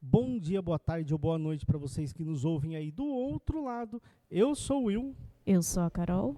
Bom dia, boa tarde ou boa noite para vocês que nos ouvem aí do outro lado. Eu sou o Will. Eu sou a Carol.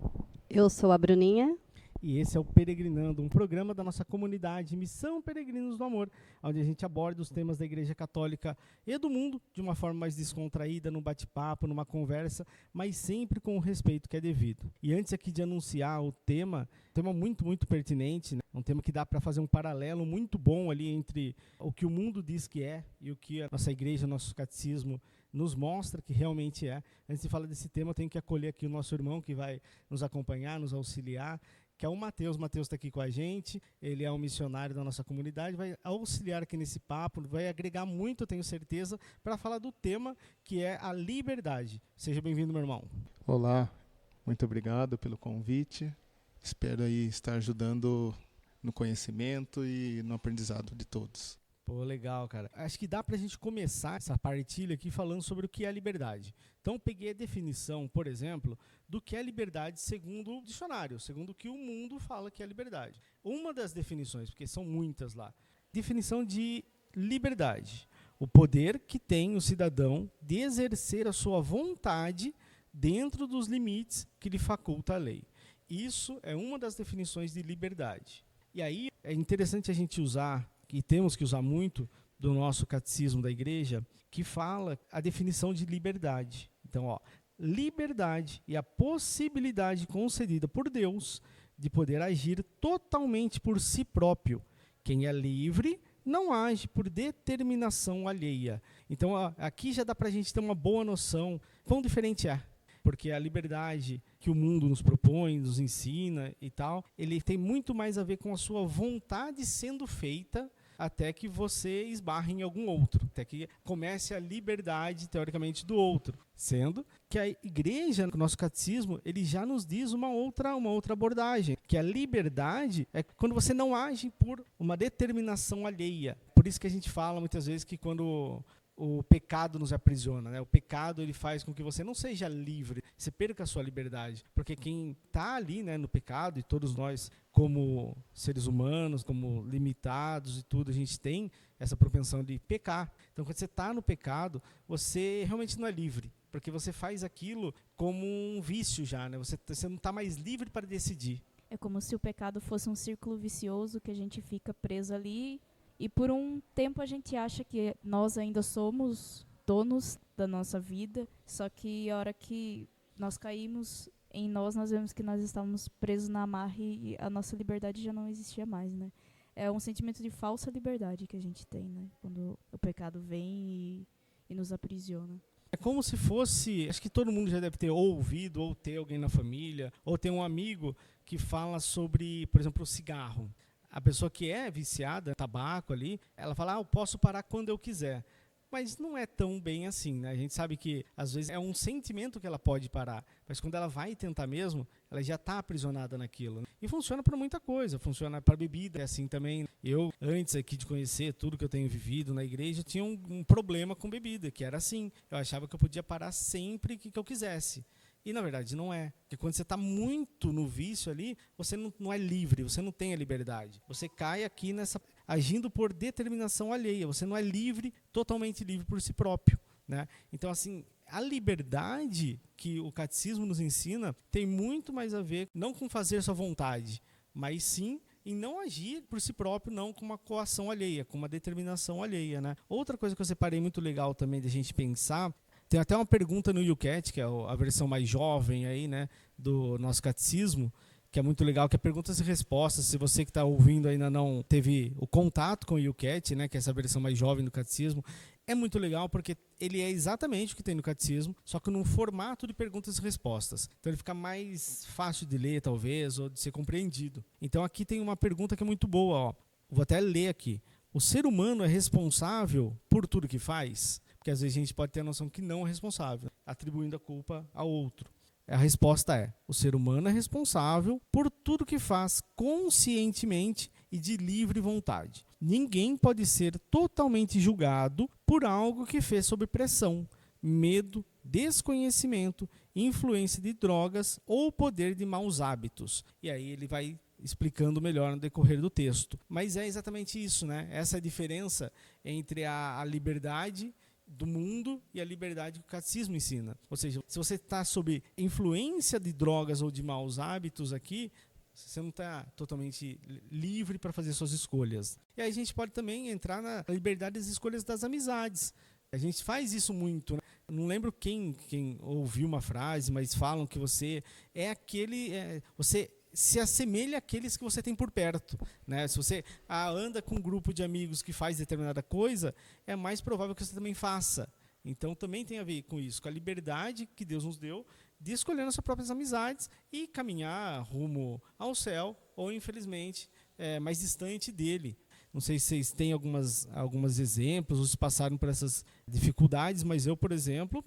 Eu sou a Bruninha. E esse é o Peregrinando, um programa da nossa comunidade Missão Peregrinos do Amor, onde a gente aborda os temas da Igreja Católica e do mundo de uma forma mais descontraída, num bate-papo, numa conversa, mas sempre com o respeito que é devido. E antes aqui de anunciar o tema muito pertinente, né? Um tema que dá para fazer um paralelo muito bom ali entre o que o mundo diz que é e o que a nossa igreja, nosso catecismo nos mostra que realmente é. Antes de falar desse tema, eu tenho que acolher aqui o nosso irmão que vai nos acompanhar, nos auxiliar, que é o Matheus. O Matheus está aqui com a gente, ele é um missionário da nossa comunidade, vai auxiliar aqui nesse papo, vai agregar muito, eu tenho certeza, para falar do tema que é a liberdade. Seja bem-vindo, meu irmão. Olá, muito obrigado pelo convite. Espero aí estar ajudando no conhecimento e no aprendizado de todos. Pô, legal, cara. Acho que dá pra gente começar essa partilha aqui falando sobre o que é liberdade. Então, peguei a definição, por exemplo, do que é liberdade segundo o dicionário, segundo o que o mundo fala que é liberdade. Uma das definições, porque são muitas lá, definição de liberdade. O poder que tem o cidadão de exercer a sua vontade dentro dos limites que lhe faculta a lei. Isso é uma das definições de liberdade. E aí, é interessante a gente usar, que temos que usar muito, do nosso catecismo da igreja, que fala a definição de liberdade. Então, liberdade é a possibilidade concedida por Deus de poder agir totalmente por si próprio. Quem é livre não age por determinação alheia. Então, aqui já dá para a gente ter uma boa noção quão diferente é. Porque a liberdade que o mundo nos propõe, nos ensina e tal, ele tem muito mais a ver com a sua vontade sendo feita até que você esbarre em algum outro, até que comece a liberdade, teoricamente, do outro. Sendo que a igreja, no nosso catecismo, ele já nos diz uma outra abordagem, que a liberdade é quando você não age por uma determinação alheia. Por isso que a gente fala muitas vezes que quando o pecado nos aprisiona, né? O pecado ele faz com que você não seja livre, você perca a sua liberdade, porque quem está ali, né, no pecado, e todos nós como seres humanos, como limitados e tudo, a gente tem essa propensão de pecar. Então quando você está no pecado, você realmente não é livre, porque você faz aquilo como um vício já, né? Você não está mais livre para decidir. É como se o pecado fosse um círculo vicioso que a gente fica preso ali. E por um tempo a gente acha que nós ainda somos donos da nossa vida, só que a hora que nós caímos em nós vemos que nós estávamos presos na amarra e a nossa liberdade já não existia mais, né? É um sentimento de falsa liberdade que a gente tem, né? Quando o pecado vem e nos aprisiona. É como se fosse, acho que todo mundo já deve ter ouvido, ou ter alguém na família, ou ter um amigo que fala sobre, por exemplo, o cigarro. A pessoa que é viciada, tabaco ali, ela fala, eu posso parar quando eu quiser. Mas não é tão bem assim, né? A gente sabe que, às vezes, é um sentimento que ela pode parar. Mas quando ela vai tentar mesmo, ela já está aprisionada naquilo. Né? E funciona para muita coisa. Funciona para bebida, é assim também. Eu, antes aqui de conhecer tudo que eu tenho vivido na igreja, tinha um problema com bebida, que era assim. Eu achava que eu podia parar sempre que eu quisesse. E, na verdade, não é. Porque quando você está muito no vício ali, você não é livre, você não tem a liberdade. Você cai aqui agindo por determinação alheia. Você não é livre, totalmente livre por si próprio. Né? Então, assim, a liberdade que o catecismo nos ensina tem muito mais a ver, não com fazer sua vontade, mas sim em não agir por si próprio, não com uma coação alheia, com uma determinação alheia. Né? Outra coisa que eu separei muito legal também de a gente pensar, tem até uma pergunta no YouCat, que é a versão mais jovem aí, né, do nosso catecismo, que é muito legal, que é perguntas e respostas. Se você que está ouvindo ainda não teve o contato com o YouCat, né, que é essa versão mais jovem do catecismo, é muito legal porque ele é exatamente o que tem no catecismo, só que num formato de perguntas e respostas. Então ele fica mais fácil de ler, talvez, ou de ser compreendido. Então aqui tem uma pergunta que é muito boa, ó. Vou até ler aqui. O ser humano é responsável por tudo que faz? Porque às vezes a gente pode ter a noção que não é responsável, atribuindo a culpa a outro. A resposta é: o ser humano é responsável por tudo que faz conscientemente e de livre vontade. Ninguém pode ser totalmente julgado por algo que fez sob pressão, medo, desconhecimento influência de drogas ou poder de maus hábitos. E aí ele vai explicando melhor no decorrer do texto. Mas é exatamente isso, né? Essa é a diferença entre a liberdade do mundo e a liberdade que o catecismo ensina. Ou seja, se você está sob influência de drogas ou de maus hábitos aqui, você não está totalmente livre para fazer suas escolhas. E aí a gente pode também entrar na liberdade das escolhas das amizades. A gente faz isso muito, né? Não lembro quem ouviu uma frase, mas falam que você é aquele... você se assemelha àqueles que você tem por perto, né? Se você anda com um grupo de amigos que faz determinada coisa, é mais provável que você também faça. Então também tem a ver com isso, com a liberdade que Deus nos deu de escolher nossas próprias amizades e caminhar rumo ao céu ou, infelizmente, mais distante dele. Não sei se vocês têm alguns exemplos ou se passaram por essas dificuldades, mas eu, por exemplo,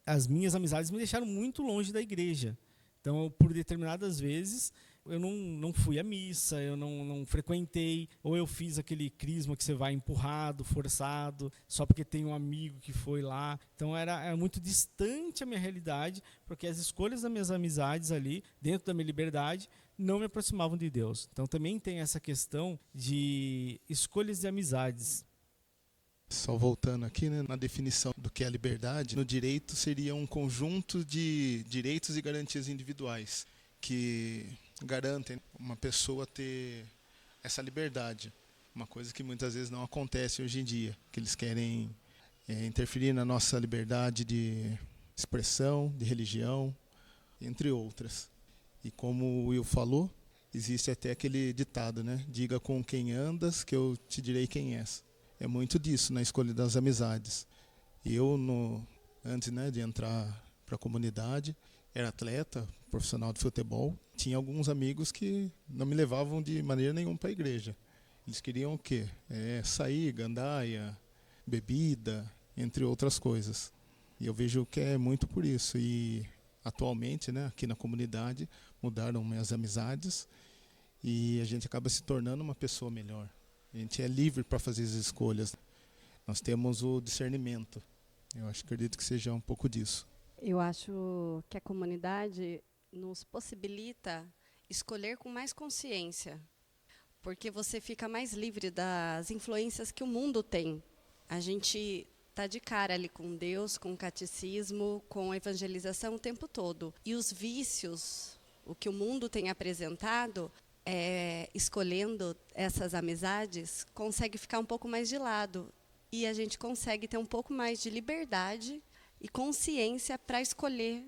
as minhas amizades me deixaram muito longe da igreja. Então, por determinadas vezes, eu não fui à missa, eu não frequentei, ou eu fiz aquele crisma que você vai empurrado, forçado, só porque tem um amigo que foi lá. Então, era muito distante a minha realidade, porque as escolhas das minhas amizades ali, dentro da minha liberdade, não me aproximavam de Deus. Então, também tem essa questão de escolhas de amizades. Só voltando aqui, né, na definição do que é a liberdade, no direito seria um conjunto de direitos e garantias individuais que garantem uma pessoa ter essa liberdade. Uma coisa que muitas vezes não acontece hoje em dia, que eles querem interferir na nossa liberdade de expressão, de religião, entre outras. E como o Will falou, existe até aquele ditado, né? Diga com quem andas que eu te direi quem és. É muito disso na escolha das amizades. Eu, antes, né, de entrar para a comunidade, era atleta, profissional de futebol. Tinha alguns amigos que não me levavam de maneira nenhuma para a igreja. Eles queriam o quê? Sair, gandaia, bebida, entre outras coisas. E eu vejo que é muito por isso. E atualmente, né, aqui na comunidade, mudaram minhas amizades e a gente acaba se tornando uma pessoa melhor. A gente é livre para fazer as escolhas. Nós temos o discernimento. Eu acredito que seja um pouco disso. Eu acho que a comunidade nos possibilita escolher com mais consciência, porque você fica mais livre das influências que o mundo tem. A gente está de cara ali com Deus, com o catecismo, com a evangelização o tempo todo. E os vícios, o que o mundo tem apresentado, escolhendo essas amizades, consegue ficar um pouco mais de lado. E a gente consegue ter um pouco mais de liberdade e consciência para escolher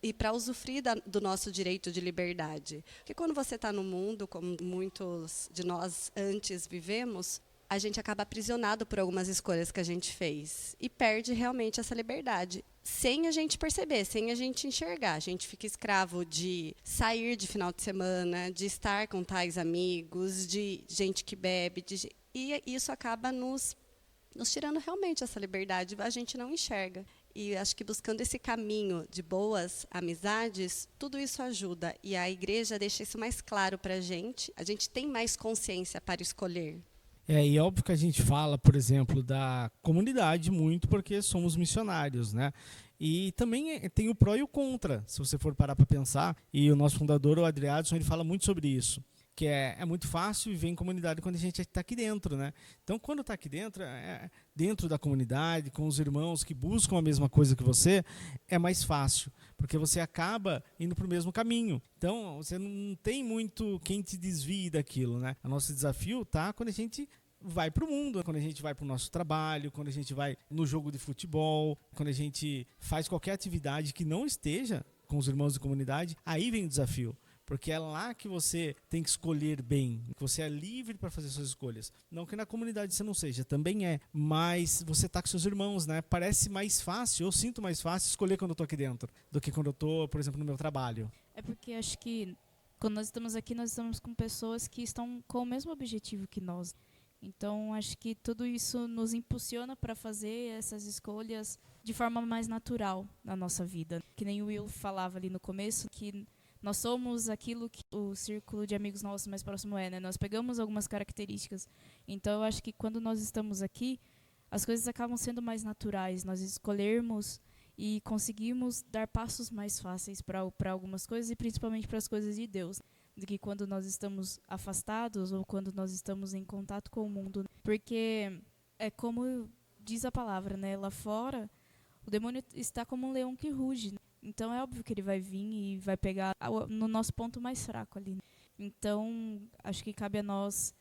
e para usufruir do nosso direito de liberdade. Porque quando você está no mundo, como muitos de nós antes vivemos, a gente acaba aprisionado por algumas escolhas que a gente fez e perde realmente essa liberdade, sem a gente perceber, sem a gente enxergar. A gente fica escravo de sair de final de semana, de estar com tais amigos, de gente que bebe, e isso acaba nos tirando realmente essa liberdade, a gente não enxerga. E acho que buscando esse caminho de boas amizades, tudo isso ajuda. E a igreja deixa isso mais claro para a gente tem mais consciência para escolher. E é óbvio que a gente fala, por exemplo, da comunidade muito porque somos missionários, né? E também tem o pró e o contra, se você for parar para pensar. E o nosso fundador, o Adriadson, ele fala muito sobre isso. Que é muito fácil viver em comunidade quando a gente está aqui dentro, né? Então, quando está aqui dentro, dentro da comunidade, com os irmãos que buscam a mesma coisa que você, é mais fácil, porque você acaba indo para o mesmo caminho. Então, você não tem muito quem te desvie daquilo, né? O nosso desafio está quando a gente vai para o mundo, quando a gente vai para o nosso trabalho, quando a gente vai no jogo de futebol, quando a gente faz qualquer atividade que não esteja com os irmãos de comunidade, aí vem o desafio. Porque é lá que você tem que escolher bem, que você é livre para fazer suas escolhas. Não que na comunidade você não seja, também é. Mas você está com seus irmãos, né? Parece mais fácil, eu sinto mais fácil escolher quando eu estou aqui dentro, do que quando eu estou, por exemplo, no meu trabalho. É porque acho que quando nós estamos aqui, nós estamos com pessoas que estão com o mesmo objetivo que nós. Então, acho que tudo isso nos impulsiona para fazer essas escolhas de forma mais natural na nossa vida. Que nem o Will falava ali no começo, que nós somos aquilo que o círculo de amigos nossos mais próximo é, né? Nós pegamos algumas características. Então, eu acho que quando nós estamos aqui, as coisas acabam sendo mais naturais. Nós escolhermos e conseguimos dar passos mais fáceis para algumas coisas e principalmente para as coisas de Deus, do que quando nós estamos afastados ou quando nós estamos em contato com o mundo. Porque é como diz a palavra, né? Lá fora, o demônio está como um leão que ruge. Então é óbvio que ele vai vir e vai pegar no nosso ponto mais fraco ali. Então, acho que cabe a nós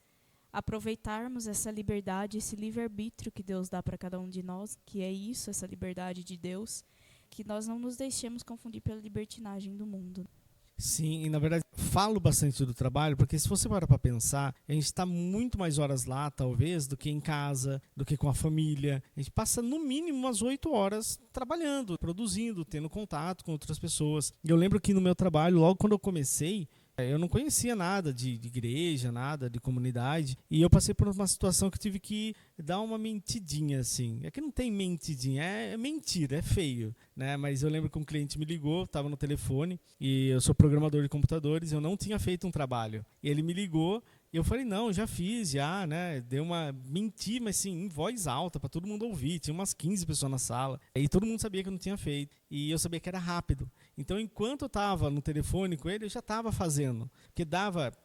aproveitarmos essa liberdade, esse livre-arbítrio que Deus dá para cada um de nós, que é isso, essa liberdade de Deus, que nós não nos deixemos confundir pela libertinagem do mundo. Sim, e na verdade falo bastante do trabalho, porque se você parar para pensar, a gente está muito mais horas lá, talvez, do que em casa, do que com a família. A gente passa no mínimo umas 8 horas trabalhando, produzindo, tendo contato com outras pessoas. E eu lembro que no meu trabalho, logo quando eu comecei, eu não conhecia nada de igreja, nada de comunidade, e eu passei por uma situação que eu tive que dar uma mentidinha, assim. É que não tem mentidinha, é mentira, é feio, né? Mas eu lembro que um cliente me ligou, estava no telefone, e eu sou programador de computadores, eu não tinha feito um trabalho. E ele me ligou, e eu falei, não, já fiz, já, né? Deu uma mentir, mas sim, em voz alta, para todo mundo ouvir. Tinha umas 15 pessoas na sala. E todo mundo sabia que eu não tinha feito. E eu sabia que era rápido. Então, enquanto eu estava no telefone com ele, eu já estava fazendo. Porque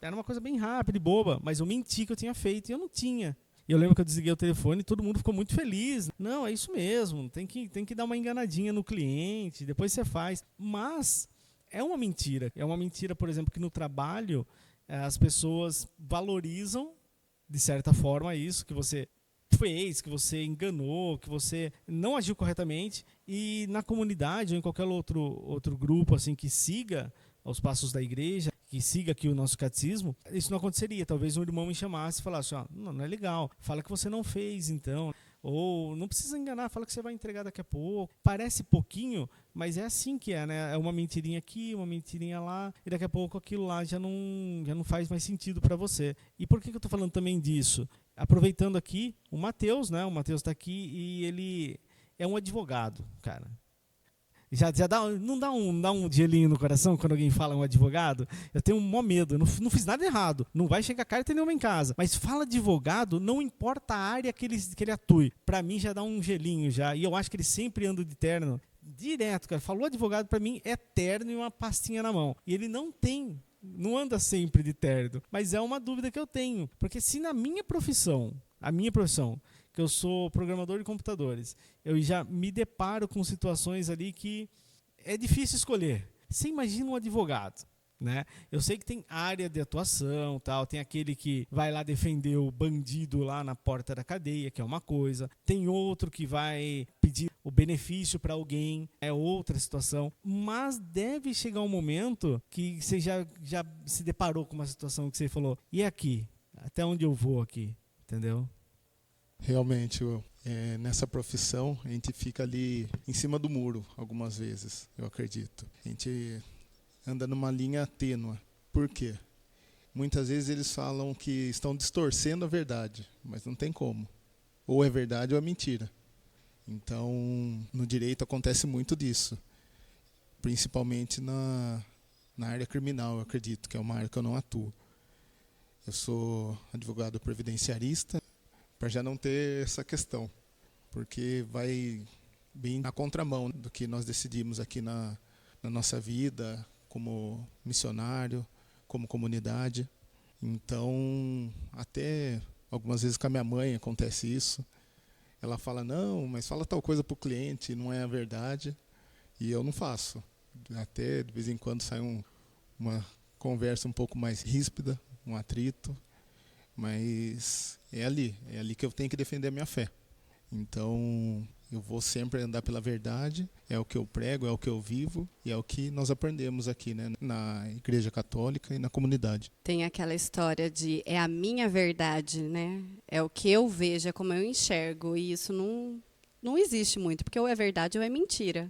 era uma coisa bem rápida e boba, mas eu menti que eu tinha feito e eu não tinha. E eu lembro que eu desliguei o telefone e todo mundo ficou muito feliz. Não, é isso mesmo, tem que dar uma enganadinha no cliente, depois você faz. Mas é uma mentira. É uma mentira, por exemplo, que no trabalho as pessoas valorizam, de certa forma, isso que você fez, que você enganou, que você não agiu corretamente. E na comunidade ou em qualquer outro grupo assim que siga os passos da igreja, que siga aqui o nosso catecismo, isso não aconteceria. Talvez um irmão me chamasse e falasse, não é legal, fala que você não fez então. Ou não precisa enganar, fala que você vai entregar daqui a pouco. Parece pouquinho, mas é assim que é, né? É uma mentirinha aqui, uma mentirinha lá, e daqui a pouco aquilo lá já não faz mais sentido para você. E por que eu estou falando também disso? Aproveitando aqui, o Matheus, né? O Matheus está aqui e ele é um advogado, cara. Já não dá um gelinho no coração quando alguém fala um advogado? Eu tenho um maior medo, eu não fiz nada errado, não vai chegar carta nenhuma em casa. Mas fala advogado, não importa a área que ele atue. Pra mim já dá um gelinho já, e eu acho que ele sempre anda de terno. Direto, cara, falou advogado, pra mim é terno e uma pastinha na mão. E ele não anda sempre de terno. Mas é uma dúvida que eu tenho, porque se na minha profissão, que eu sou programador de computadores, eu já me deparo com situações ali que é difícil escolher. Você imagina um advogado, né? Eu sei que tem área de atuação, tal, tem aquele que vai lá defender o bandido lá na porta da cadeia, que é uma coisa. Tem outro que vai pedir o benefício para alguém, é outra situação. Mas deve chegar um momento que você já se deparou com uma situação que você falou, e aqui? Até onde eu vou aqui? Entendeu? Realmente, nessa profissão, a gente fica ali em cima do muro, algumas vezes, eu acredito. A gente anda numa linha tênue. Por quê? Muitas vezes eles falam que estão distorcendo a verdade, mas não tem como. Ou é verdade ou é mentira. Então, no direito acontece muito disso. Principalmente na área criminal, eu acredito, que é uma área que eu não atuo. Eu sou advogado previdenciarista, para já não ter essa questão, porque vai bem na contramão do que nós decidimos aqui na nossa vida, como missionário, como comunidade. Então, até algumas vezes com a minha mãe acontece isso. Ela fala, não, mas fala tal coisa para o cliente, não é a verdade, e eu não faço. Até de vez em quando sai uma conversa um pouco mais ríspida, um atrito, mas é ali que eu tenho que defender a minha fé. Então, eu vou sempre andar pela verdade, é o que eu prego, é o que eu vivo, e é o que nós aprendemos aqui, né, na Igreja Católica e na comunidade. Tem aquela história de é a minha verdade, né? É o que eu vejo, é como eu enxergo, e isso não existe muito, porque ou é verdade ou é mentira.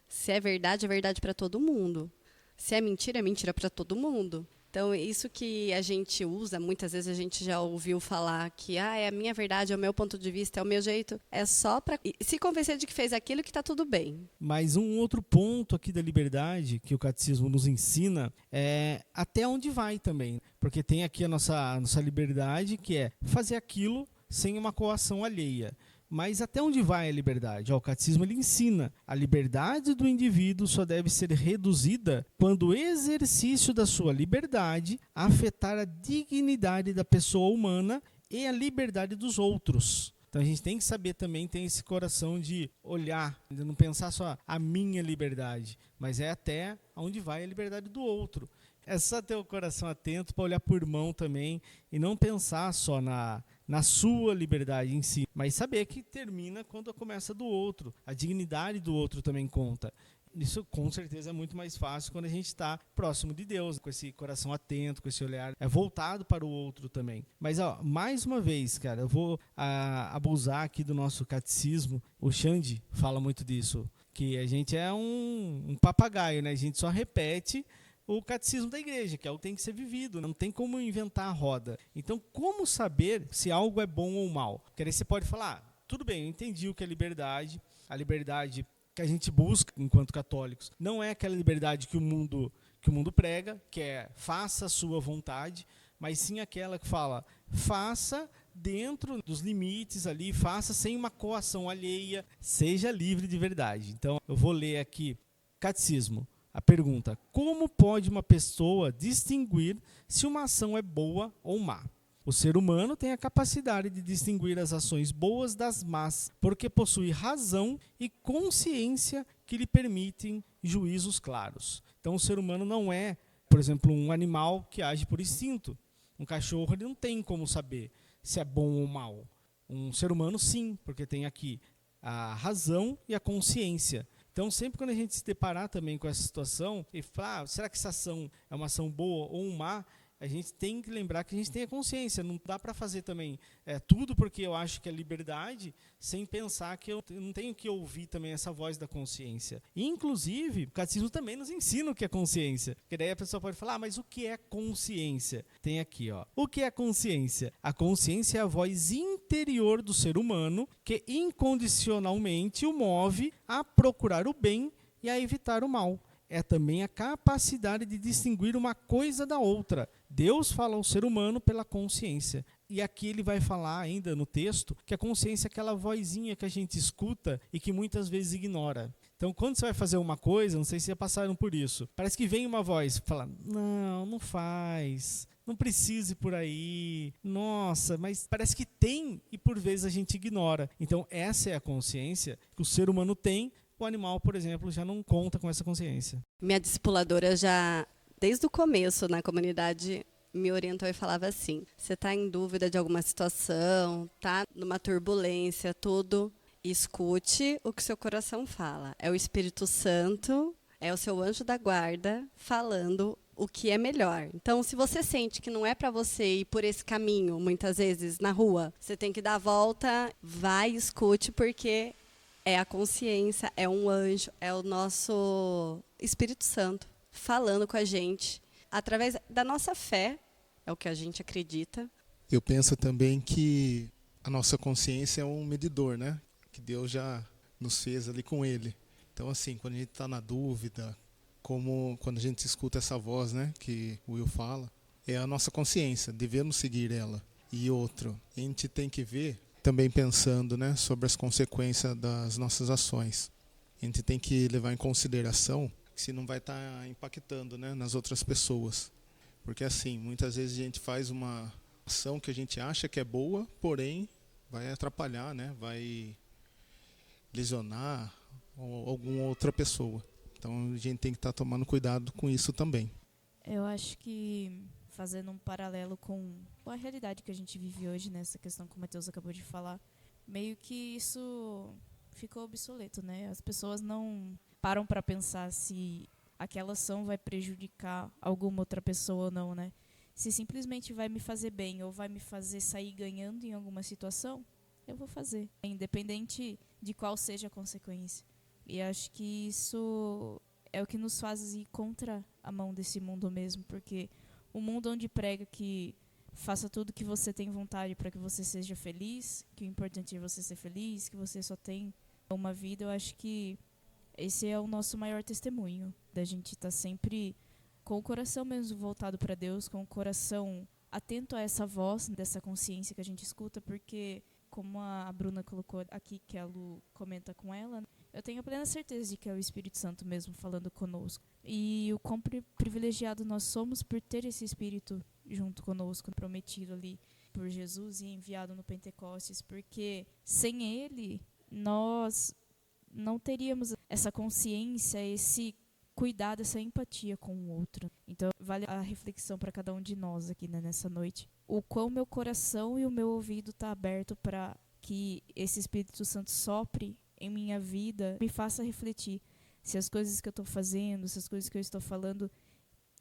Se é verdade para todo mundo. Se é mentira para todo mundo. Então, isso que a gente usa, muitas vezes a gente já ouviu falar que é a minha verdade, é o meu ponto de vista, é o meu jeito, é só para se convencer de que fez aquilo que está tudo bem. Mas um outro ponto aqui da liberdade que o catecismo nos ensina é até onde vai também. Porque tem aqui a nossa liberdade, que é fazer aquilo sem uma coação alheia. Mas até onde vai a liberdade? O catecismo ele ensina: a liberdade do indivíduo só deve ser reduzida quando o exercício da sua liberdade afetar a dignidade da pessoa humana e a liberdade dos outros. Então a gente tem que saber também, ter esse coração de olhar, de não pensar só a minha liberdade, mas é até onde vai a liberdade do outro. É só ter o coração atento para olhar por irmão também e não pensar só na sua liberdade em si, mas saber que termina quando começa do outro. A dignidade do outro também conta. Isso com certeza é muito mais fácil quando a gente está próximo de Deus, com esse coração atento, com esse olhar voltado para o outro também. Mas mais uma vez, cara, eu vou abusar aqui do nosso catecismo. O Xande fala muito disso, que a gente é um papagaio, né? A gente só repete o catecismo da igreja, que é o que tem que ser vivido, não tem como inventar a roda. Então, como saber se algo é bom ou mal? Porque aí você pode falar, tudo bem, eu entendi o que é liberdade, a liberdade que a gente busca enquanto católicos não é aquela liberdade que o mundo prega, que é faça a sua vontade, mas sim aquela que fala, faça dentro dos limites ali, faça sem uma coação alheia, seja livre de verdade. Então, eu vou ler aqui, Catecismo. A pergunta: como pode uma pessoa distinguir se uma ação é boa ou má? O ser humano tem a capacidade de distinguir as ações boas das más, porque possui razão e consciência que lhe permitem juízos claros. Então o ser humano não é, por exemplo, um animal que age por instinto. Um cachorro ele não tem como saber se é bom ou mal. Um ser humano sim, porque tem aqui a razão e a consciência. Então, sempre quando a gente se deparar também com essa situação e falar, será que essa ação é uma ação boa ou má, a gente tem que lembrar que a gente tem a consciência. Não dá para fazer também tudo porque eu acho que é liberdade, sem pensar que eu não tenho que ouvir também essa voz da consciência. E, inclusive, o catecismo também nos ensina o que é consciência. Porque daí a pessoa pode falar, mas o que é consciência? Tem aqui, o que é consciência? A consciência é a voz interior do ser humano que incondicionalmente o move a procurar o bem e a evitar o mal. É também a capacidade de distinguir uma coisa da outra. Deus fala ao ser humano pela consciência. E aqui ele vai falar ainda no texto que a consciência é aquela vozinha que a gente escuta e que muitas vezes ignora. Então, quando você vai fazer uma coisa, não sei se já passaram por isso, parece que vem uma voz que fala, não faz, não precise por aí, nossa, mas parece que tem e por vezes a gente ignora. Então, essa é a consciência que o ser humano tem. O animal, por exemplo, já não conta com essa consciência. Minha discipuladora já, desde o começo na comunidade, me orientou e falava assim, você está em dúvida de alguma situação, está numa turbulência, tudo, escute o que o seu coração fala. É o Espírito Santo, é o seu anjo da guarda falando o que é melhor. Então, se você sente que não é para você ir por esse caminho, muitas vezes, na rua, você tem que dar a volta, vai, escute, porque é a consciência, é um anjo, é o nosso Espírito Santo falando com a gente através da nossa fé, é o que a gente acredita. Eu penso também que a nossa consciência é um medidor, né? Que Deus já nos fez ali com ele. Então, assim, quando a gente está na dúvida, como quando a gente escuta essa voz, né, que o Will fala, é a nossa consciência, devemos seguir ela. E outro, a gente tem que ver, também pensando, né, sobre as consequências das nossas ações. A gente tem que levar em consideração se não vai estar impactando, né, nas outras pessoas. Porque assim, muitas vezes a gente faz uma ação que a gente acha que é boa, porém vai atrapalhar, né, vai lesionar alguma outra pessoa. Então a gente tem que estar tomando cuidado com isso também. Eu acho que, fazendo um paralelo com a realidade que a gente vive hoje, nessa questão que o Matheus acabou de falar, meio que isso ficou obsoleto, né? As pessoas não param para pensar se aquela ação vai prejudicar alguma outra pessoa ou não, né? Se simplesmente vai me fazer bem ou vai me fazer sair ganhando em alguma situação, eu vou fazer, independente de qual seja a consequência. E acho que isso é o que nos faz ir contra a mão desse mundo mesmo, porque o mundo onde prega que faça tudo que você tem vontade para que você seja feliz, que o importante é você ser feliz, que você só tem uma vida, eu acho que esse é o nosso maior testemunho, da gente estar sempre com o coração mesmo voltado para Deus, com o coração atento a essa voz, dessa consciência que a gente escuta, porque como a Bruna colocou aqui, que a Lu comenta com ela, eu tenho plena certeza de que é o Espírito Santo mesmo falando conosco. E o quão privilegiado nós somos por ter esse Espírito junto conosco, prometido ali por Jesus e enviado no Pentecostes, porque sem ele nós não teríamos essa consciência, esse cuidado, essa empatia com o outro. Então vale a reflexão para cada um de nós aqui, né, nessa noite. O quão meu coração e o meu ouvido está aberto para que esse Espírito Santo sopre em minha vida, me faça refletir se as coisas que eu estou fazendo, se as coisas que eu estou falando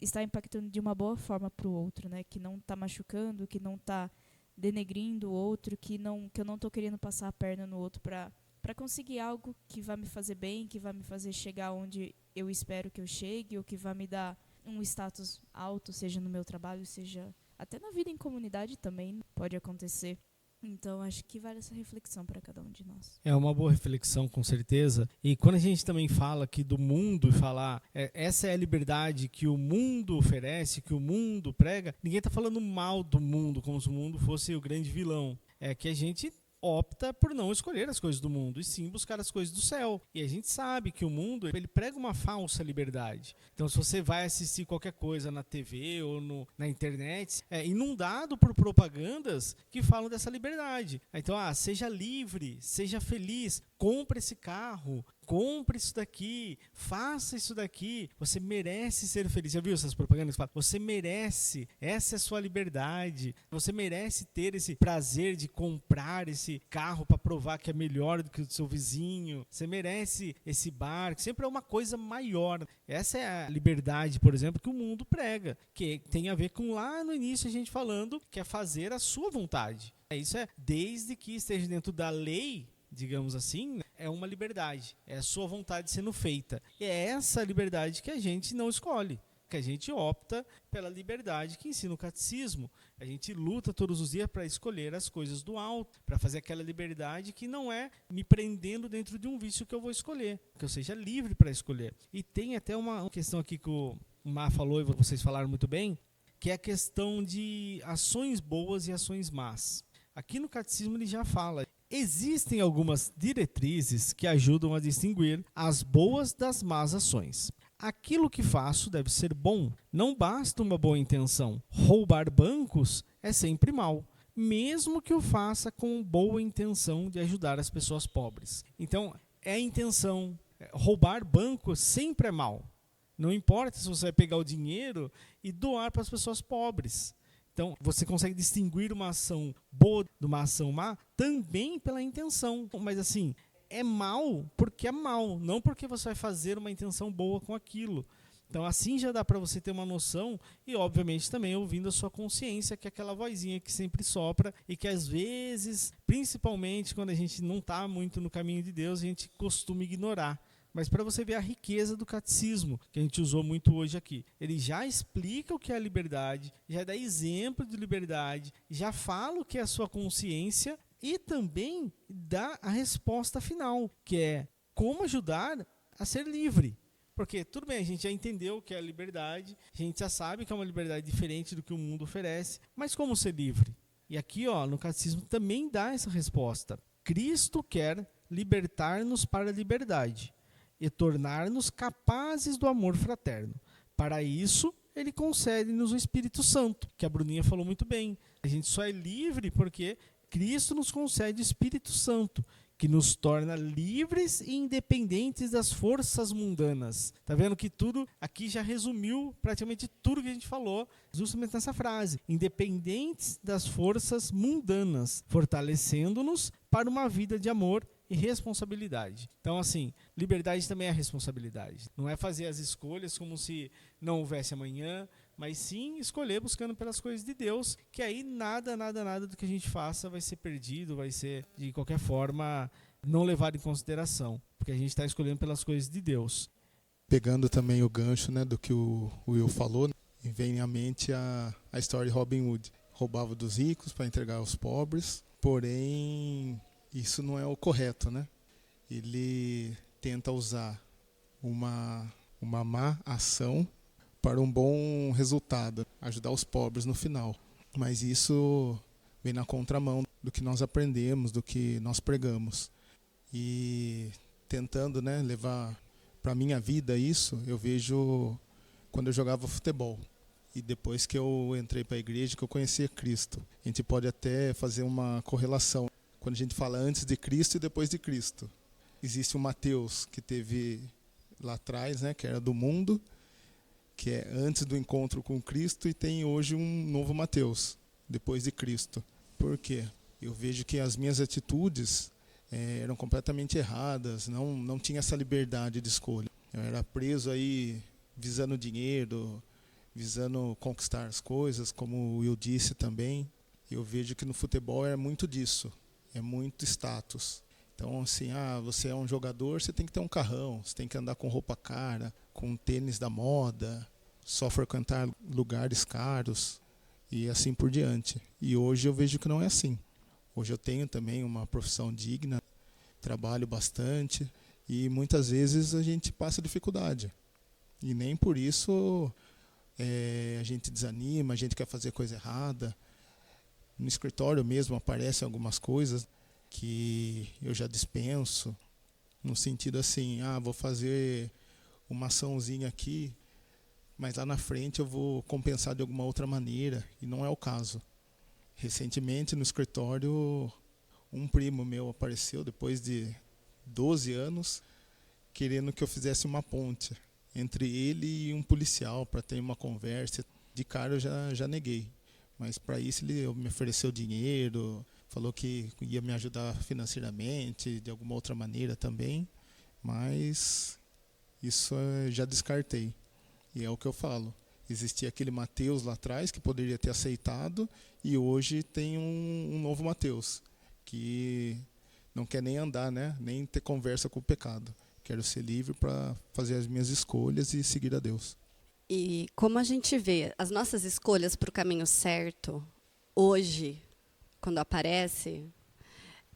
está impactando de uma boa forma para o outro, né? Que não está machucando, que não está denegrindo o outro, que eu não estou querendo passar a perna no outro para conseguir algo que vai me fazer bem, que vai me fazer chegar onde eu espero que eu chegue, ou que vai me dar um status alto, seja no meu trabalho, seja até na vida em comunidade também pode acontecer. Então, acho que vale essa reflexão para cada um de nós. É uma boa reflexão, com certeza. E quando a gente também fala aqui do mundo e falar essa é a liberdade que o mundo oferece, que o mundo prega, ninguém está falando mal do mundo, como se o mundo fosse o grande vilão. É que a gente opta por não escolher as coisas do mundo e sim buscar as coisas do céu. E a gente sabe que o mundo, ele prega uma falsa liberdade. Então, se você vai assistir qualquer coisa na TV ou na internet, é inundado por propagandas que falam dessa liberdade. Então, seja livre, seja feliz, compre esse carro, compre isso daqui, faça isso daqui, você merece ser feliz. Já viu essas propagandas que falam? Você merece, essa é a sua liberdade, você merece ter esse prazer de comprar esse carro para provar que é melhor do que o seu vizinho, você merece esse bar, que sempre é uma coisa maior. Essa é a liberdade, por exemplo, que o mundo prega, que tem a ver com lá no início a gente falando que é fazer a sua vontade. Isso é desde que esteja dentro da lei, digamos assim, é uma liberdade, é a sua vontade sendo feita. E é essa liberdade que a gente não escolhe, que a gente opta pela liberdade que ensina o catecismo. A gente luta todos os dias para escolher as coisas do alto, para fazer aquela liberdade que não é me prendendo dentro de um vício que eu vou escolher, que eu seja livre para escolher. E tem até uma questão aqui que o Mar falou e vocês falaram muito bem, que é a questão de ações boas e ações más. Aqui no catecismo ele já fala, existem algumas diretrizes que ajudam a distinguir as boas das más ações. Aquilo que faço deve ser bom, não basta uma boa intenção. Roubar bancos é sempre mal, mesmo que o faça com boa intenção de ajudar as pessoas pobres. Então, é a intenção. Roubar bancos sempre é mal. Não importa se você vai pegar o dinheiro e doar para as pessoas pobres. Então, você consegue distinguir uma ação boa de uma ação má também pela intenção. Mas assim, é mal porque é mal, não porque você vai fazer uma intenção boa com aquilo. Então, assim já dá para você ter uma noção e, obviamente, também ouvindo a sua consciência, que é aquela vozinha que sempre sopra e que, às vezes, principalmente quando a gente não está muito no caminho de Deus, a gente costuma ignorar. Mas para você ver a riqueza do catecismo, que a gente usou muito hoje aqui. Ele já explica o que é a liberdade, já dá exemplo de liberdade, já fala o que é a sua consciência e também dá a resposta final, que é como ajudar a ser livre. Porque, tudo bem, a gente já entendeu o que é a liberdade, a gente já sabe que é uma liberdade diferente do que o mundo oferece, mas como ser livre? E aqui, no catecismo também dá essa resposta. Cristo quer libertar-nos para a liberdade e tornar-nos capazes do amor fraterno. Para isso, ele concede-nos o Espírito Santo, que a Bruninha falou muito bem. A gente só é livre porque Cristo nos concede o Espírito Santo, que nos torna livres e independentes das forças mundanas. Tá vendo que tudo aqui já resumiu praticamente tudo que a gente falou, justamente nessa frase. Independentes das forças mundanas, fortalecendo-nos para uma vida de amor e responsabilidade. Então, assim, liberdade também é responsabilidade. Não é fazer as escolhas como se não houvesse amanhã, mas sim escolher buscando pelas coisas de Deus, que aí nada do que a gente faça vai ser perdido, vai ser, de qualquer forma, não levado em consideração, porque a gente está escolhendo pelas coisas de Deus. Pegando também o gancho, né, do que o Will falou, vem à mente a história de Robin Hood. Roubava dos ricos para entregar aos pobres, porém isso não é o correto, né? Ele tenta usar uma má ação para um bom resultado, ajudar os pobres no final. Mas isso vem na contramão do que nós aprendemos, do que nós pregamos. E tentando, né, levar para a minha vida isso, eu vejo quando eu jogava futebol. E depois que eu entrei para a igreja, que eu conheci Cristo. A gente pode até fazer uma correlação. Quando a gente fala antes de Cristo e depois de Cristo. Existe o Mateus, que teve lá atrás, né, que era do mundo, que é antes do encontro com Cristo, e tem hoje um novo Mateus, depois de Cristo. Por quê? Eu vejo que as minhas atitudes eram completamente erradas, não tinha essa liberdade de escolha. Eu era preso aí visando dinheiro, visando conquistar as coisas, como o Will disse também. Eu vejo que no futebol é muito disso, é muito status. Então, assim, você é um jogador, você tem que ter um carrão, você tem que andar com roupa cara, com tênis da moda, só frequentar lugares caros e assim por diante. E hoje eu vejo que não é assim. Hoje eu tenho também uma profissão digna, trabalho bastante e muitas vezes a gente passa dificuldade. E nem por isso a gente desanima, a gente quer fazer coisa errada. No escritório mesmo aparecem algumas coisas que eu já dispenso, no sentido assim, vou fazer uma açãozinha aqui, mas lá na frente eu vou compensar de alguma outra maneira, e não é o caso. Recentemente no escritório, um primo meu apareceu depois de 12 anos, querendo que eu fizesse uma ponte entre ele e um policial para ter uma conversa. De cara eu já neguei, mas para isso ele me ofereceu dinheiro, falou que ia me ajudar financeiramente, de alguma outra maneira também, mas isso eu já descartei. E é o que eu falo. Existia aquele Mateus lá atrás que poderia ter aceitado, e hoje tem um novo Mateus, que não quer nem andar, né? Nem ter conversa com o pecado. Quero ser livre para fazer as minhas escolhas e seguir a Deus. E como a gente vê as nossas escolhas para o caminho certo, hoje, quando aparece,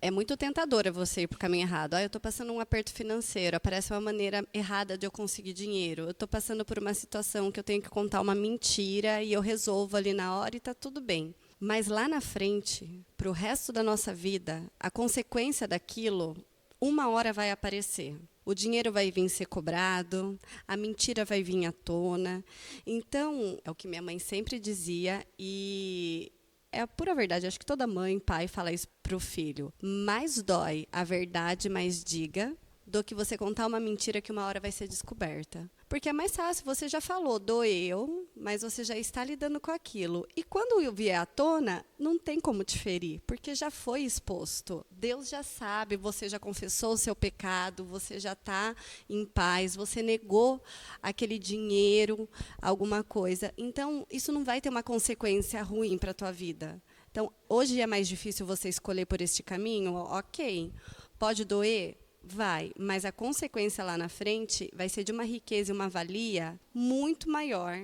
é muito tentadora você ir para o caminho errado. Eu estou passando um aperto financeiro, aparece uma maneira errada de eu conseguir dinheiro. Eu estou passando por uma situação que eu tenho que contar uma mentira e eu resolvo ali na hora e está tudo bem. Mas lá na frente, para o resto da nossa vida, a consequência daquilo, uma hora vai aparecer. O dinheiro vai vir ser cobrado, a mentira vai vir à tona. Então, é o que minha mãe sempre dizia, e é a pura verdade. Acho que toda mãe, pai fala isso para o filho. Mais dói a verdade, mais diga, do que você contar uma mentira que uma hora vai ser descoberta. Porque é mais fácil, você já falou, doeu, mas você já está lidando com aquilo. E quando vier à tona, não tem como te ferir, porque já foi exposto. Deus já sabe, você já confessou o seu pecado, você já está em paz, você negou aquele dinheiro, alguma coisa. Então, isso não vai ter uma consequência ruim para a tua vida. Então, hoje é mais difícil você escolher por este caminho? Ok. Pode doer? Vai, mas a consequência lá na frente vai ser de uma riqueza e uma valia muito maior,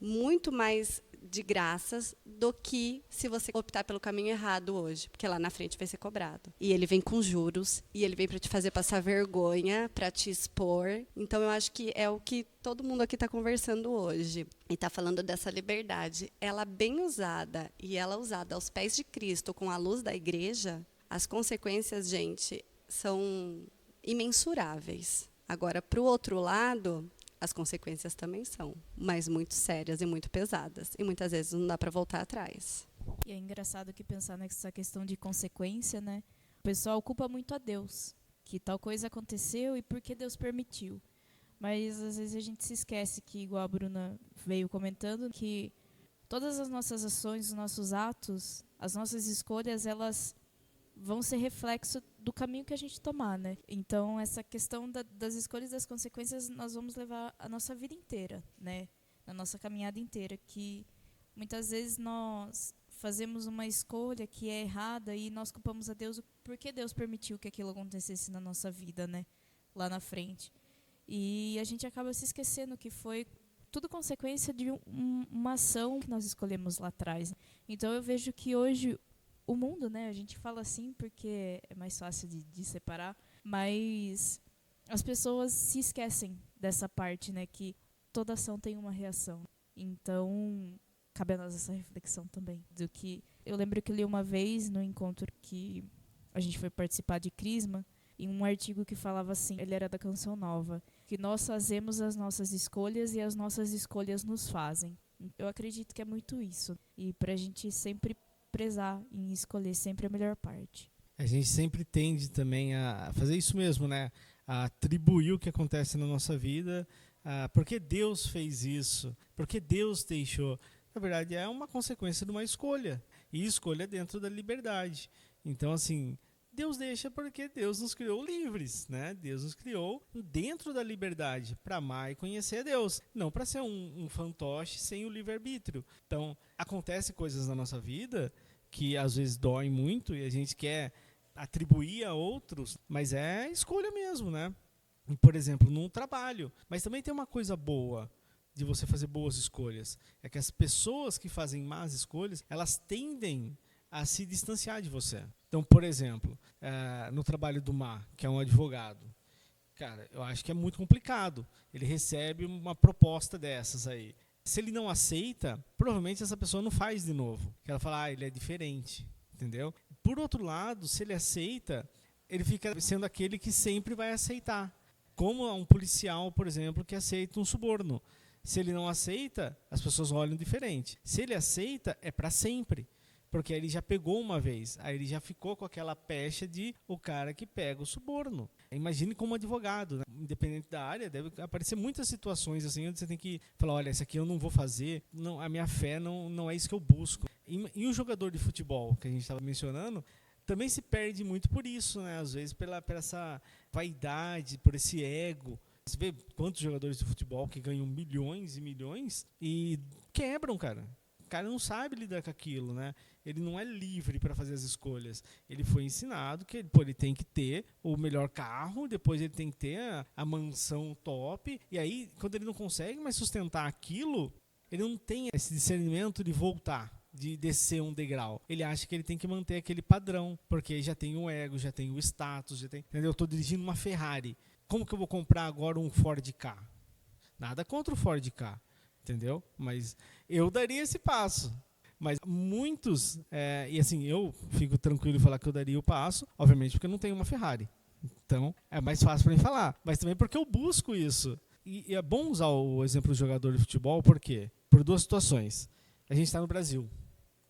muito mais de graças do que se você optar pelo caminho errado hoje, porque lá na frente vai ser cobrado. E ele vem com juros, e ele vem para te fazer passar vergonha, para te expor. Então, eu acho que é o que todo mundo aqui está conversando hoje. E está falando dessa liberdade. Ela bem usada, e ela usada aos pés de Cristo, com a luz da igreja, as consequências, gente, são imensuráveis. Agora, para o outro lado, as consequências também são, mas muito sérias e muito pesadas. E muitas vezes não dá para voltar atrás. E é engraçado que pensar nessa questão de consequência, né? O pessoal culpa muito a Deus, que tal coisa aconteceu e por que Deus permitiu. Mas às vezes a gente se esquece que, igual a Bruna veio comentando, que todas as nossas ações, os nossos atos, as nossas escolhas, elas vão ser reflexo do caminho que a gente tomar, né? Então, essa questão das escolhas e das consequências, nós vamos levar a nossa vida inteira, né? Na nossa caminhada inteira, que muitas vezes nós fazemos uma escolha que é errada e nós culpamos a Deus porque Deus permitiu que aquilo acontecesse na nossa vida, né? Lá na frente. E a gente acaba se esquecendo que foi tudo consequência de uma ação que nós escolhemos lá atrás. Então, eu vejo que hoje o mundo, né, a gente fala assim porque é mais fácil de separar, mas as pessoas se esquecem dessa parte, né, que toda ação tem uma reação. Então, cabe a nós essa reflexão também, do que Eu lembro que eu li uma vez no encontro que a gente foi participar de Crisma, em um artigo que falava assim, ele era da Canção Nova, que nós fazemos as nossas escolhas e as nossas escolhas nos fazem. Eu acredito que é muito isso. E pra gente sempre prezar em escolher sempre a melhor parte. A gente sempre tende também a fazer isso mesmo, né? A atribuir o que acontece na nossa vida, porque Deus fez isso, porque Deus deixou. Na verdade, é uma consequência de uma escolha. E escolha dentro da liberdade. Então, assim, Deus deixa porque Deus nos criou livres, né? Deus nos criou dentro da liberdade para amar e conhecer a Deus, não para ser um fantoche sem o livre-arbítrio. Então, acontecem coisas na nossa vida que às vezes doem muito e a gente quer atribuir a outros, mas é escolha mesmo, né? Por exemplo, num trabalho. Mas também tem uma coisa boa de você fazer boas escolhas. É que as pessoas que fazem más escolhas, elas tendem a se distanciar de você. Então, por exemplo, no trabalho do Mar, que é um advogado, cara, eu acho que é muito complicado. Ele recebe uma proposta dessas aí. Se ele não aceita, provavelmente essa pessoa não faz de novo. Ela fala, ele é diferente, entendeu? Por outro lado, se ele aceita, ele fica sendo aquele que sempre vai aceitar. Como um policial, por exemplo, que aceita um suborno. Se ele não aceita, as pessoas olham diferente. Se ele aceita, é para sempre. Porque ele já pegou uma vez, aí ele já ficou com aquela pecha de o cara que pega o suborno. Imagine como advogado, né? Independente da área, deve aparecer muitas situações assim, onde você tem que falar, olha, esse aqui eu não vou fazer, não, a minha fé não é isso que eu busco. E o jogador de futebol, que a gente estava mencionando, também se perde muito por isso, né? Às vezes por essa vaidade, por esse ego. Você vê quantos jogadores de futebol que ganham milhões e milhões e quebram, cara. O cara não sabe lidar com aquilo, né? Ele não é livre para fazer as escolhas. Ele foi ensinado que ele tem que ter o melhor carro, depois ele tem que ter a mansão top. E aí, quando ele não consegue mais sustentar aquilo, ele não tem esse discernimento de voltar, de descer um degrau. Ele acha que ele tem que manter aquele padrão, porque já tem o ego, já tem o status, já tem, entendeu? Eu estou dirigindo uma Ferrari. Como que eu vou comprar agora um Ford Ka? Nada contra o Ford Ka, entendeu? Mas eu daria esse passo. Mas muitos, e assim, eu fico tranquilo em falar que eu daria o passo, obviamente porque eu não tenho uma Ferrari. Então, é mais fácil para mim falar. Mas também porque eu busco isso. E é bom usar o exemplo do jogador de futebol, por quê? Por duas situações. A gente está no Brasil.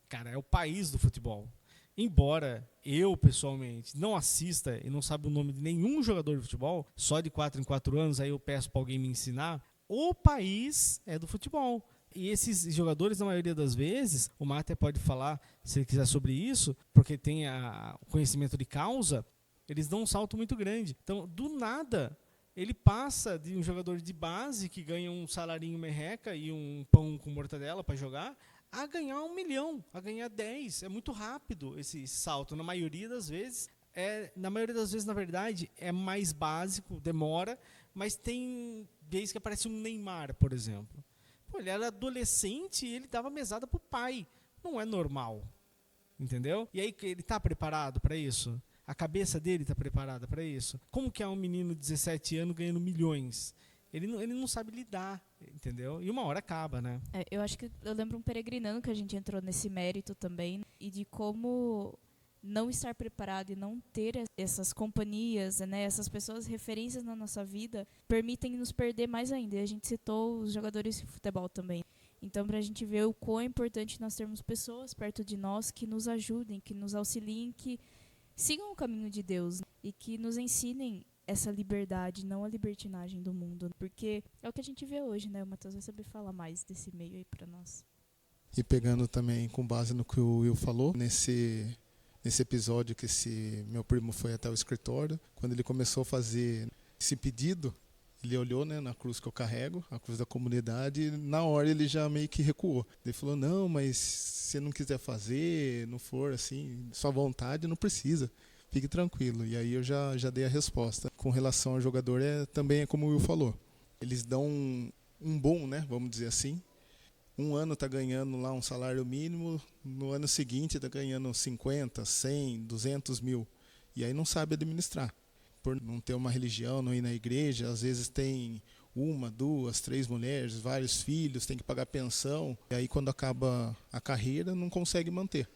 Cara, é o país do futebol. Embora eu, pessoalmente, não assista e não saiba o nome de nenhum jogador de futebol, só de 4 em 4 anos, aí eu peço para alguém me ensinar, o país é do futebol. E esses jogadores, na maioria das vezes, o Mar até pode falar, se ele quiser, sobre isso, porque tem o conhecimento de causa, eles dão um salto muito grande. Então, do nada, ele passa de um jogador de base que ganha um salarinho merreca e um pão com mortadela para jogar, a ganhar 1 milhão, a ganhar 10. É muito rápido esse salto. Na maioria das vezes, na verdade, é mais básico, demora, mas tem vezes que aparece um Neymar, por exemplo. Pô, ele era adolescente e ele dava mesada pro pai. Não é normal, entendeu? E aí, ele está preparado para isso? A cabeça dele está preparada para isso? Como que é um menino de 17 anos ganhando milhões? Ele não sabe lidar, entendeu? E uma hora acaba, né? Eu acho que eu lembro um peregrinando que a gente entrou nesse mérito também, e de como não estar preparado e não ter essas companhias, né, essas pessoas referências na nossa vida, permitem nos perder mais ainda. E a gente citou os jogadores de futebol também. Então, para a gente ver o quão é importante nós termos pessoas perto de nós que nos ajudem, que nos auxiliem, que sigam o caminho de Deus, né, e que nos ensinem essa liberdade, não a libertinagem do mundo. Porque é o que a gente vê hoje, né? O Matheus vai saber falar mais desse meio aí para nós. E pegando também com base no que o Will falou, nesse episódio que esse meu primo foi até o escritório, quando ele começou a fazer esse pedido, ele olhou, né, na cruz que eu carrego, a cruz da comunidade, e na hora ele já meio que recuou. Ele falou, não, mas se não quiser fazer, não for assim, sua vontade, não precisa. Fique tranquilo. E aí eu já dei a resposta. Com relação ao jogador, também é como o Will falou. Eles dão um bom, né, vamos dizer assim. Um ano está ganhando lá um salário mínimo, no ano seguinte está ganhando 50, 100, 200 mil. E aí não sabe administrar. Por não ter uma religião, não ir na igreja, às vezes tem 1, 2, 3 mulheres, vários filhos, tem que pagar pensão. E aí quando acaba a carreira não consegue manter.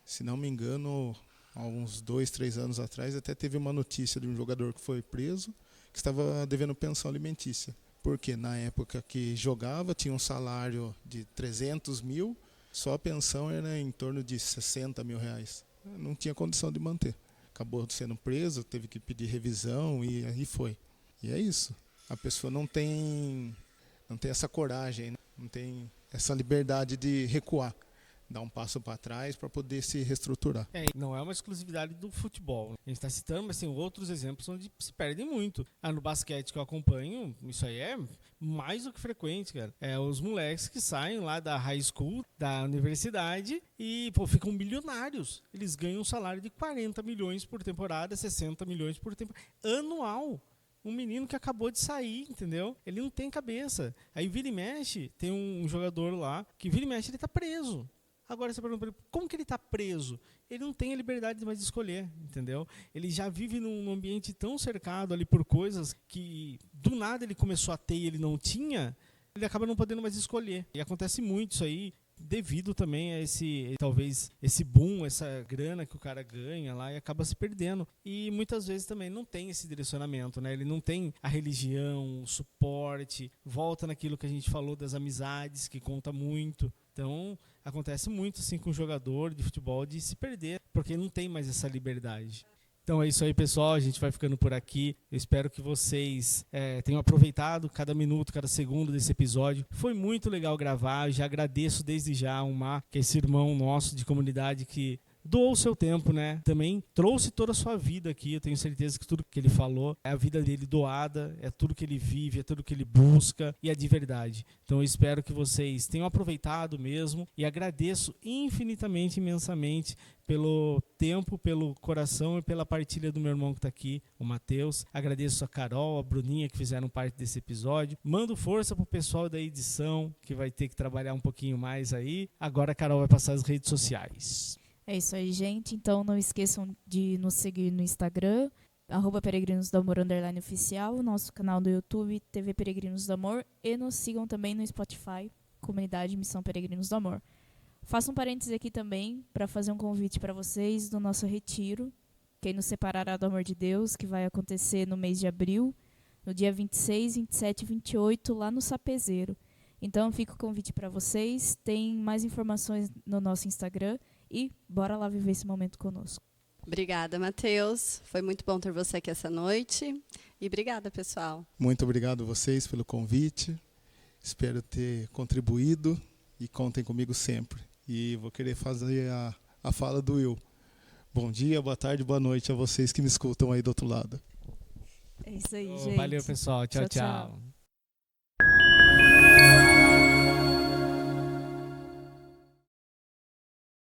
Se não me engano, há uns 2, 3 anos atrás, até teve uma notícia de um jogador que foi preso, que estava devendo pensão alimentícia. Porque na época que jogava, tinha um salário de 300 mil, só a pensão era em torno de 60 mil reais. Não tinha condição de manter. Acabou sendo preso, teve que pedir revisão e aí foi. E é isso. A pessoa não tem essa coragem, né? Não tem essa liberdade de recuar, dar um passo para trás para poder se reestruturar. Não é uma exclusividade do futebol. A gente está citando, mas tem outros exemplos onde se perdem muito. No basquete que eu acompanho, isso aí é mais do que frequente, cara. Os moleques que saem lá da high school, da universidade e ficam milionários. Eles ganham um salário de 40 milhões por temporada, 60 milhões por temporada, anual. Um menino que acabou de sair, entendeu? Ele não tem cabeça. Aí vira e mexe, tem um jogador lá que vira e mexe, ele tá preso. Agora você pergunta para ele, como que ele está preso? Ele não tem a liberdade mais de escolher, entendeu? Ele já vive num ambiente tão cercado ali por coisas que do nada ele começou a ter e ele não tinha, ele acaba não podendo mais escolher. E acontece muito isso aí, devido também a esse boom, essa grana que o cara ganha lá e acaba se perdendo. E muitas vezes também não tem esse direcionamento, né? Ele não tem a religião, o suporte, volta naquilo que a gente falou das amizades, que conta muito. Então, acontece muito assim com o jogador de futebol de se perder, porque não tem mais essa liberdade. Então é isso aí, pessoal, a gente vai ficando por aqui. Eu espero que vocês tenham aproveitado cada minuto, cada segundo desse episódio. Foi muito legal gravar, eu já agradeço desde já ao Mar, que é esse irmão nosso de comunidade que doou o seu tempo, né? Também trouxe toda a sua vida aqui. Eu tenho certeza que tudo que ele falou é a vida dele doada, é tudo que ele vive, é tudo que ele busca e é de verdade. Então eu espero que vocês tenham aproveitado mesmo e agradeço infinitamente, imensamente pelo tempo, pelo coração e pela partilha do meu irmão que está aqui, o Matheus. Agradeço a Carol, a Bruninha que fizeram parte desse episódio. Mando força pro pessoal da edição que vai ter que trabalhar um pouquinho mais aí. Agora a Carol vai passar as redes sociais. É isso aí, gente. Então não esqueçam de nos seguir no Instagram, @Peregrinos do Amor _oficial, nosso canal do YouTube, TV Peregrinos do Amor, e nos sigam também no Spotify, Comunidade Missão Peregrinos do Amor. Faço um parêntese aqui também para fazer um convite para vocês do nosso retiro, Quem Nos Separará do Amor de Deus, que vai acontecer no mês de abril, no dia 26, 27 e 28, lá no Sapezeiro. Então fica o convite para vocês, tem mais informações no nosso Instagram e bora lá viver esse momento conosco. Obrigada, Matheus. Foi muito bom ter você aqui essa noite. E obrigada, pessoal. Muito obrigado a vocês pelo convite. Espero ter contribuído e contem comigo sempre. E vou querer fazer a fala do Will. Bom dia, boa tarde, boa noite a vocês que me escutam aí do outro lado. É isso aí, gente. Valeu, pessoal. Tchau, Tchau, tchau.